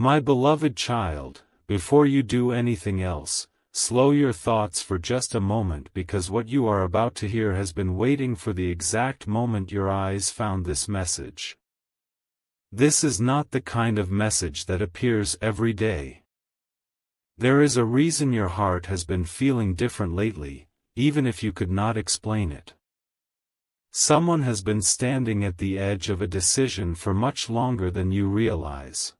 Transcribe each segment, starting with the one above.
My beloved child, before you do anything else, slow your thoughts for just a moment, because what you are about to hear has been waiting for the exact moment your eyes found this message. This is not the kind of message that appears every day. There is a reason your heart has been feeling different lately, even if you could not explain it. Someone has been standing at the edge of a decision for much longer than you realize.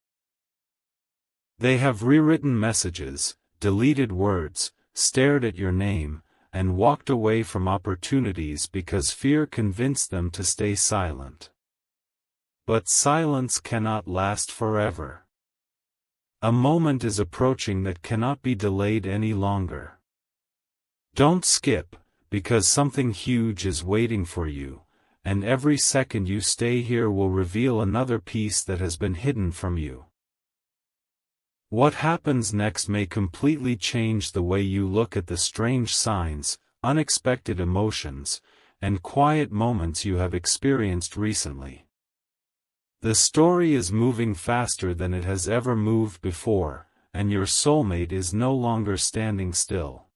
They have rewritten messages, deleted words, stared at your name, and walked away from opportunities because fear convinced them to stay silent. But silence cannot last forever. A moment is approaching that cannot be delayed any longer. Don't skip, because something huge is waiting for you, and every second you stay here will reveal another piece that has been hidden from you. What happens next may completely change the way you look at the strange signs, unexpected emotions, and quiet moments you have experienced recently. The story is moving faster than it has ever moved before, and your soulmate is no longer standing still.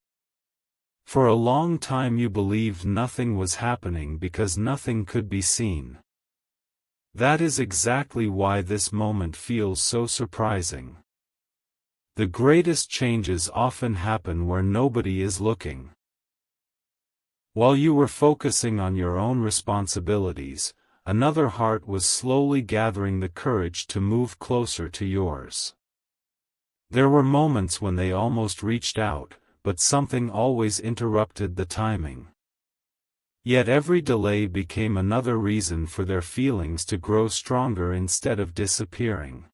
For a long time you believed nothing was happening because nothing could be seen. That is exactly why this moment feels so surprising. The greatest changes often happen where nobody is looking. While you were focusing on your own responsibilities, another heart was slowly gathering the courage to move closer to yours. There were moments when they almost reached out, but something always interrupted the timing. Yet every delay became another reason for their feelings to grow stronger instead of disappearing.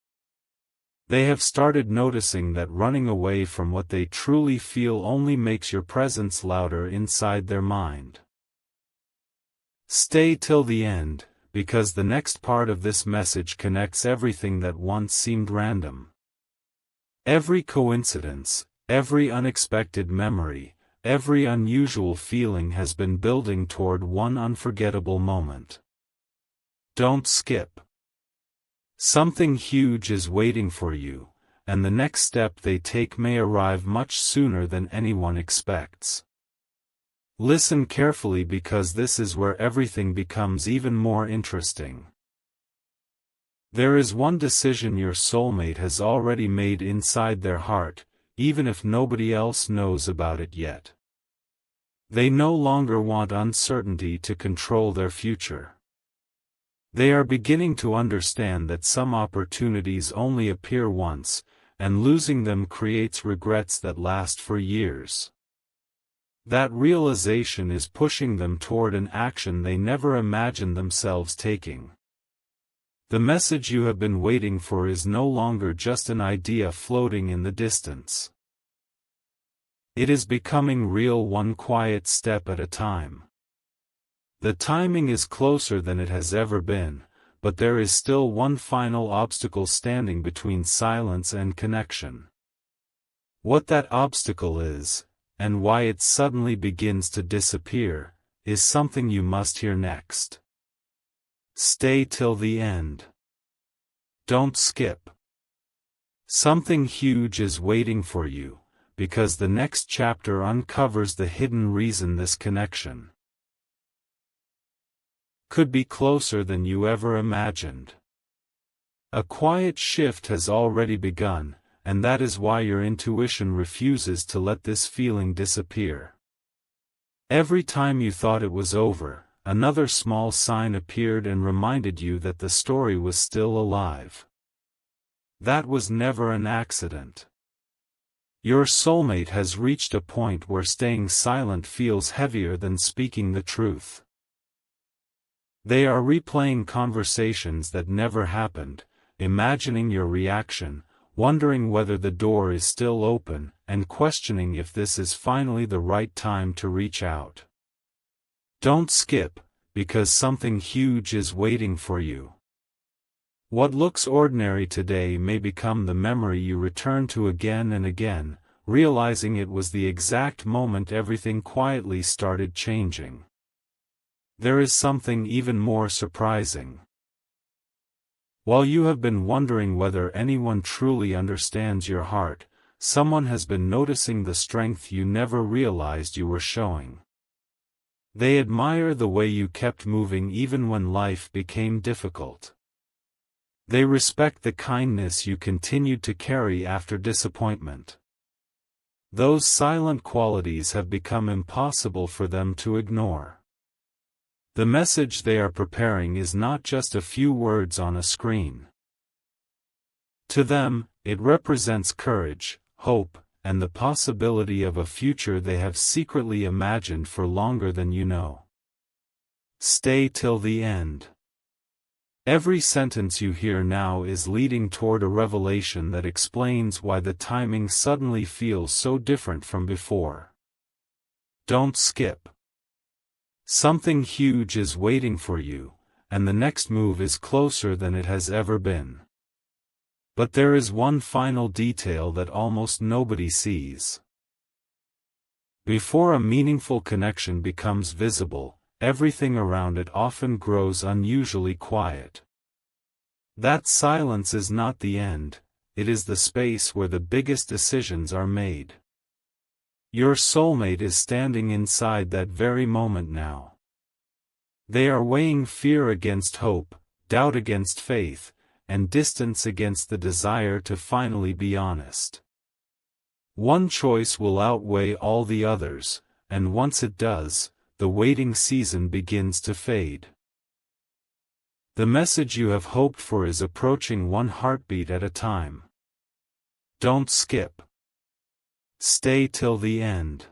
They have started noticing that running away from what they truly feel only makes your presence louder inside their mind. Stay till the end, because the next part of this message connects everything that once seemed random. Every coincidence, every unexpected memory, every unusual feeling has been building toward one unforgettable moment. Don't skip. Something huge is waiting for you, and the next step they take may arrive much sooner than anyone expects. Listen carefully, because this is where everything becomes even more interesting. There is one decision your soulmate has already made inside their heart, even if nobody else knows about it yet. They no longer want uncertainty to control their future. They are beginning to understand that some opportunities only appear once, and losing them creates regrets that last for years. That realization is pushing them toward an action they never imagined themselves taking. The message you have been waiting for is no longer just an idea floating in the distance. It is becoming real, one quiet step at a time. The timing is closer than it has ever been, but there is still one final obstacle standing between silence and connection. What that obstacle is, and why it suddenly begins to disappear, is something you must hear next. Stay till the end. Don't skip. Something huge is waiting for you, because the next chapter uncovers the hidden reason this connection could be closer than you ever imagined. A quiet shift has already begun, and that is why your intuition refuses to let this feeling disappear. Every time you thought it was over, another small sign appeared and reminded you that the story was still alive. That was never an accident. Your soulmate has reached a point where staying silent feels heavier than speaking the truth. They are replaying conversations that never happened, imagining your reaction, wondering whether the door is still open, and questioning if this is finally the right time to reach out. Don't skip, because something huge is waiting for you. What looks ordinary today may become the memory you return to again and again, realizing it was the exact moment everything quietly started changing. There is something even more surprising. While you have been wondering whether anyone truly understands your heart, someone has been noticing the strength you never realized you were showing. They admire the way you kept moving even when life became difficult. They respect the kindness you continued to carry after disappointment. Those silent qualities have become impossible for them to ignore. The message they are preparing is not just a few words on a screen. To them, it represents courage, hope, and the possibility of a future they have secretly imagined for longer than you know. Stay till the end. Every sentence you hear now is leading toward a revelation that explains why the timing suddenly feels so different from before. Don't skip. Something huge is waiting for you, and the next move is closer than it has ever been. But there is one final detail that almost nobody sees. Before a meaningful connection becomes visible, everything around it often grows unusually quiet. That silence is not the end, it is the space where the biggest decisions are made. Your soulmate is standing inside that very moment now. They are weighing fear against hope, doubt against faith, and distance against the desire to finally be honest. One choice will outweigh all the others, and once it does, the waiting season begins to fade. The message you have hoped for is approaching one heartbeat at a time. Don't skip. Stay till the end.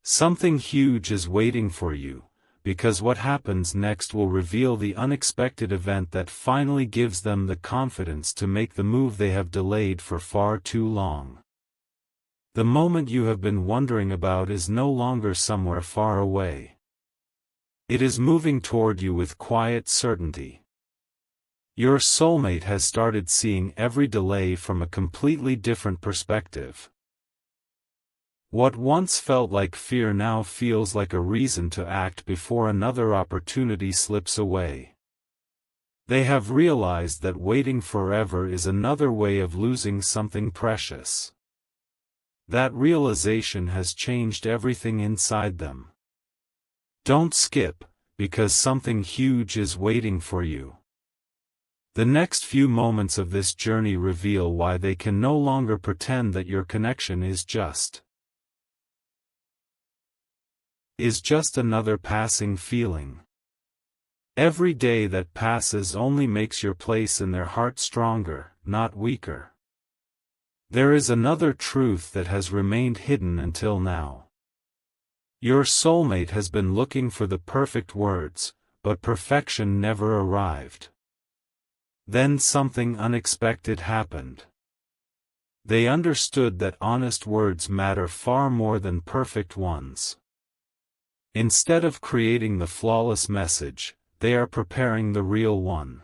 Something huge is waiting for you, because what happens next will reveal the unexpected event that finally gives them the confidence to make the move they have delayed for far too long. The moment you have been wondering about is no longer somewhere far away. It is moving toward you with quiet certainty. Your soulmate has started seeing every delay from a completely different perspective. What once felt like fear now feels like a reason to act before another opportunity slips away. They have realized that waiting forever is another way of losing something precious. That realization has changed everything inside them. Don't skip, because something huge is waiting for you. The next few moments of this journey reveal why they can no longer pretend that your connection is just another passing feeling. Every day that passes only makes your place in their heart stronger, not weaker. There is another truth that has remained hidden until now. Your soulmate has been looking for the perfect words, but perfection never arrived. Then something unexpected happened. They understood that honest words matter far more than perfect ones. Instead of creating the flawless message, they are preparing the real one.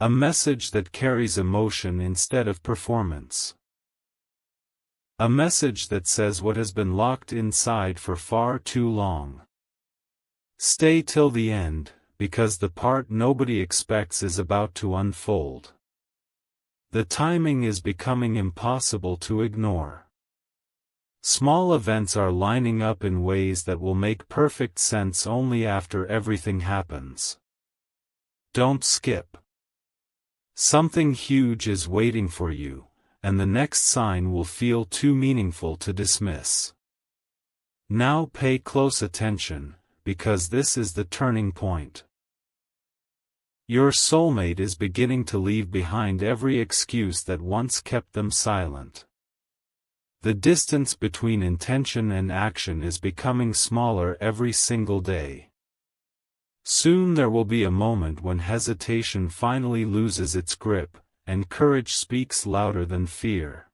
A message that carries emotion instead of performance. A message that says what has been locked inside for far too long. Stay till the end, because the part nobody expects is about to unfold. The timing is becoming impossible to ignore. Small events are lining up in ways that will make perfect sense only after everything happens. Don't skip. Something huge is waiting for you, and the next sign will feel too meaningful to dismiss. Now pay close attention, because this is the turning point. Your soulmate is beginning to leave behind every excuse that once kept them silent. The distance between intention and action is becoming smaller every single day. Soon there will be a moment when hesitation finally loses its grip, and courage speaks louder than fear.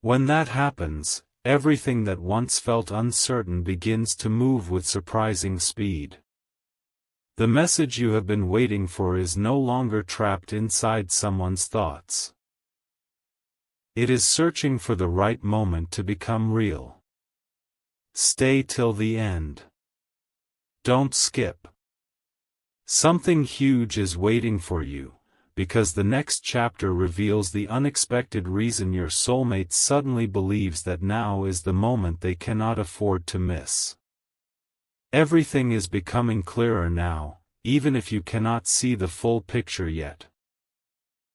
When that happens, everything that once felt uncertain begins to move with surprising speed. The message you have been waiting for is no longer trapped inside someone's thoughts. It is searching for the right moment to become real. Stay till the end. Don't skip. Something huge is waiting for you, because the next chapter reveals the unexpected reason your soulmate suddenly believes that now is the moment they cannot afford to miss. Everything is becoming clearer now, even if you cannot see the full picture yet.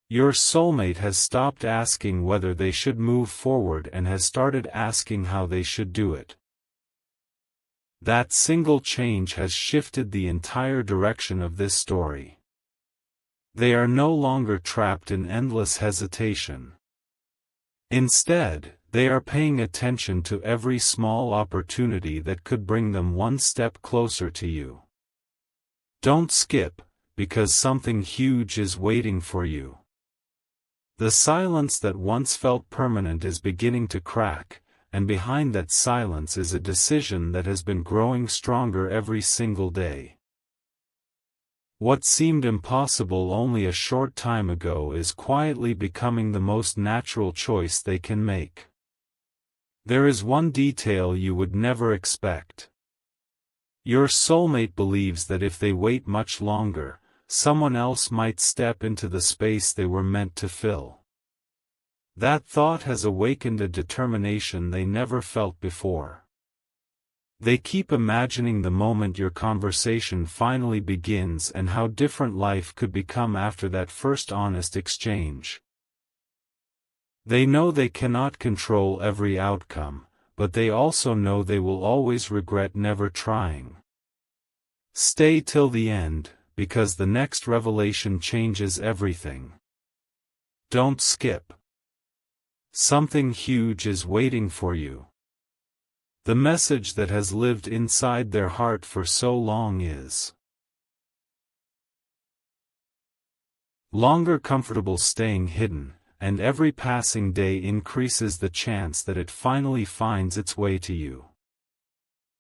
Your soulmate has stopped asking whether they should move forward and has started asking how they should do it. That single change has shifted the entire direction of this story. They are no longer trapped in endless hesitation. Instead, they are paying attention to every small opportunity that could bring them one step closer to you. Don't skip, because something huge is waiting for you. The silence that once felt permanent is beginning to crack, and behind that silence is a decision that has been growing stronger every single day. What seemed impossible only a short time ago is quietly becoming the most natural choice they can make. There is one detail you would never expect. Your soulmate believes that if they wait much longer, someone else might step into the space they were meant to fill. That thought has awakened a determination they never felt before. They keep imagining the moment your conversation finally begins and how different life could become after that first honest exchange. They know they cannot control every outcome, but they also know they will always regret never trying. Stay till the end, because the next revelation changes everything. Don't skip. Something huge is waiting for you. The message that has lived inside their heart for so long is longer comfortable staying hidden, and every passing day increases the chance that it finally finds its way to you.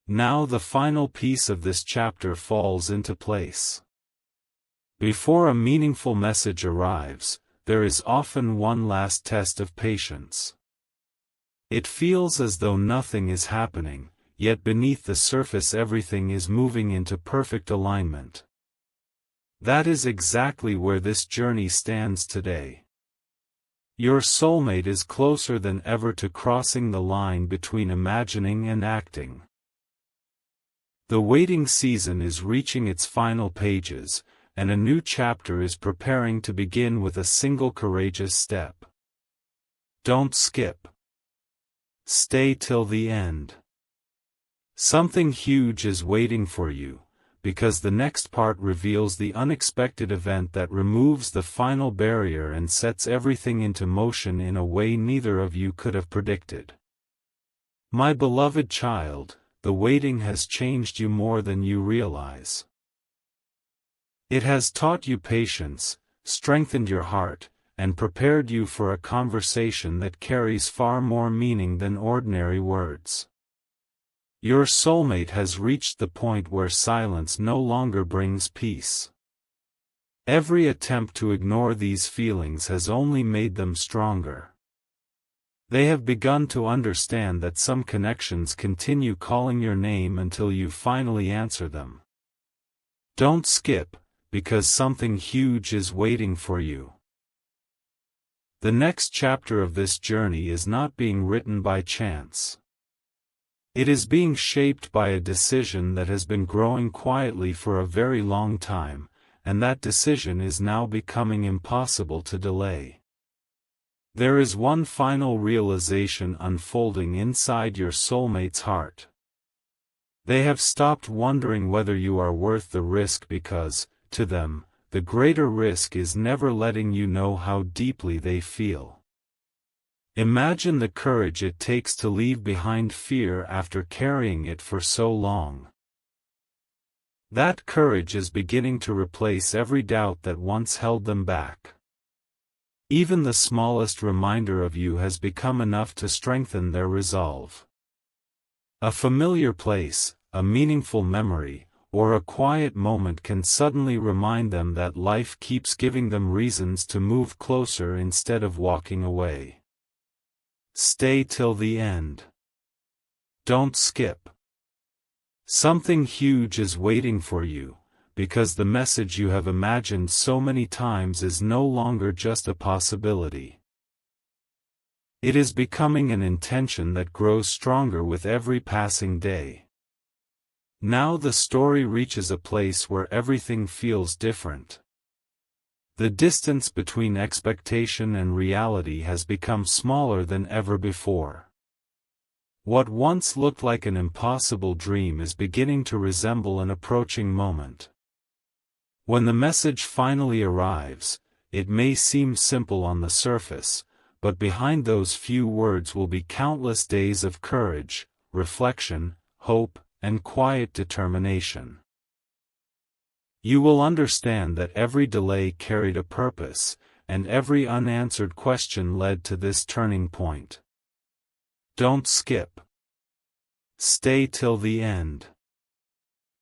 Now the final piece of this chapter falls into place. Before a meaningful message arrives, there is often one last test of patience. It feels as though nothing is happening, yet beneath the surface everything is moving into perfect alignment. That is exactly where this journey stands today. Your soulmate is closer than ever to crossing the line between imagining and acting. The waiting season is reaching its final pages, and a new chapter is preparing to begin with a single courageous step. Don't skip. Stay till the end. Something huge is waiting for you, because the next part reveals the unexpected event that removes the final barrier and sets everything into motion in a way neither of you could have predicted. My beloved child, the waiting has changed you more than you realize. It has taught you patience, strengthened your heart, and prepared you for a conversation that carries far more meaning than ordinary words. Your soulmate has reached the point where silence no longer brings peace. Every attempt to ignore these feelings has only made them stronger. They have begun to understand that some connections continue calling your name until you finally answer them. Don't skip, because something huge is waiting for you. The next chapter of this journey is not being written by chance. It is being shaped by a decision that has been growing quietly for a very long time, and that decision is now becoming impossible to delay. There is one final realization unfolding inside your soulmate's heart. They have stopped wondering whether you are worth the risk because, to them, the greater risk is never letting you know how deeply they feel. Imagine the courage it takes to leave behind fear after carrying it for so long. That courage is beginning to replace every doubt that once held them back. Even the smallest reminder of you has become enough to strengthen their resolve. A familiar place, a meaningful memory, or a quiet moment can suddenly remind them that life keeps giving them reasons to move closer instead of walking away. Stay till the end. Don't skip. Something huge is waiting for you, because the message you have imagined so many times is no longer just a possibility. It is becoming an intention that grows stronger with every passing day. Now the story reaches a place where everything feels different. The distance between expectation and reality has become smaller than ever before. What once looked like an impossible dream is beginning to resemble an approaching moment. When the message finally arrives, it may seem simple on the surface, but behind those few words will be countless days of courage, reflection, hope, and quiet determination. You will understand that every delay carried a purpose, and every unanswered question led to this turning point. Don't skip. Stay till the end.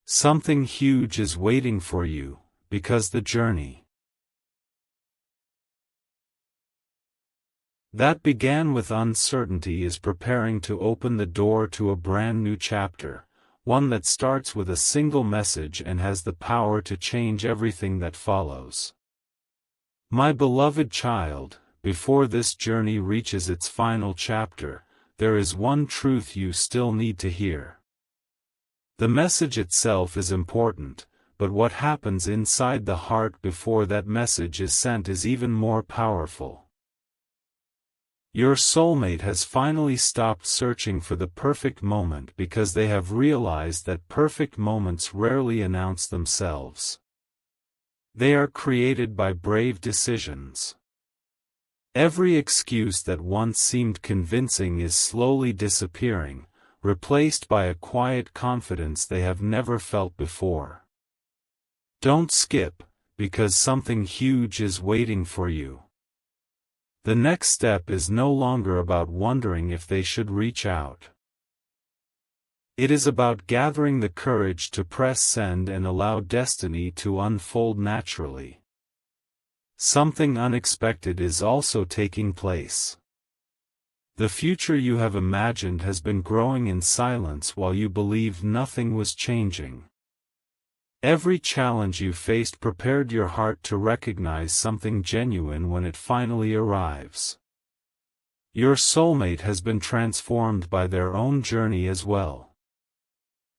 Something huge is waiting for you, because the journey that began with uncertainty is preparing to open the door to a brand new chapter, one that starts with a single message and has the power to change everything that follows. My beloved child, before this journey reaches its final chapter, there is one truth you still need to hear. The message itself is important, but what happens inside the heart before that message is sent is even more powerful. Your soulmate has finally stopped searching for the perfect moment because they have realized that perfect moments rarely announce themselves. They are created by brave decisions. Every excuse that once seemed convincing is slowly disappearing, replaced by a quiet confidence they have never felt before. Don't skip, because something huge is waiting for you. The next step is no longer about wondering if they should reach out. It is about gathering the courage to press send and allow destiny to unfold naturally. Something unexpected is also taking place. The future you have imagined has been growing in silence while you believed nothing was changing. Every challenge you faced prepared your heart to recognize something genuine when it finally arrives. Your soulmate has been transformed by their own journey as well.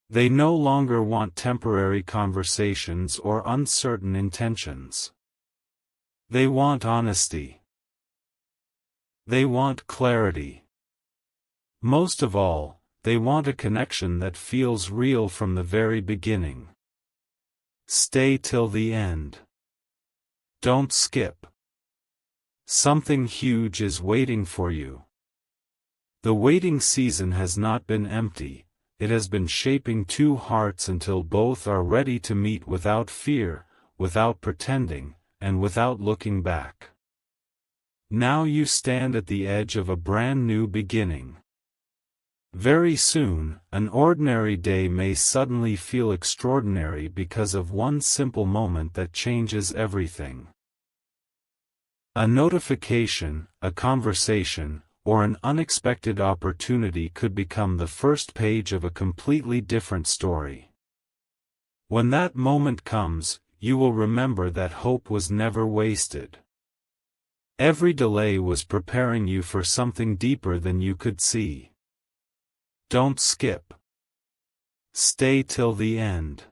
They no longer want temporary conversations or uncertain intentions. They want honesty. They want clarity. Most of all, they want a connection that feels real from the very beginning. Stay till the end. Don't skip. Something huge is waiting for you. The waiting season has not been empty, it has been shaping two hearts until both are ready to meet without fear, without pretending, and without looking back. Now you stand at the edge of a brand new beginning. Very soon, an ordinary day may suddenly feel extraordinary because of one simple moment that changes everything. A notification, a conversation, or an unexpected opportunity could become the first page of a completely different story. When that moment comes, you will remember that hope was never wasted. Every delay was preparing you for something deeper than you could see. Don't skip. Stay till the end.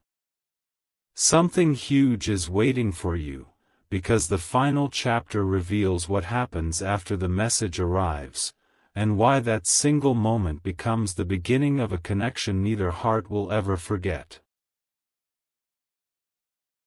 Something huge is waiting for you, because the final chapter reveals what happens after the message arrives, and why that single moment becomes the beginning of a connection neither heart will ever forget.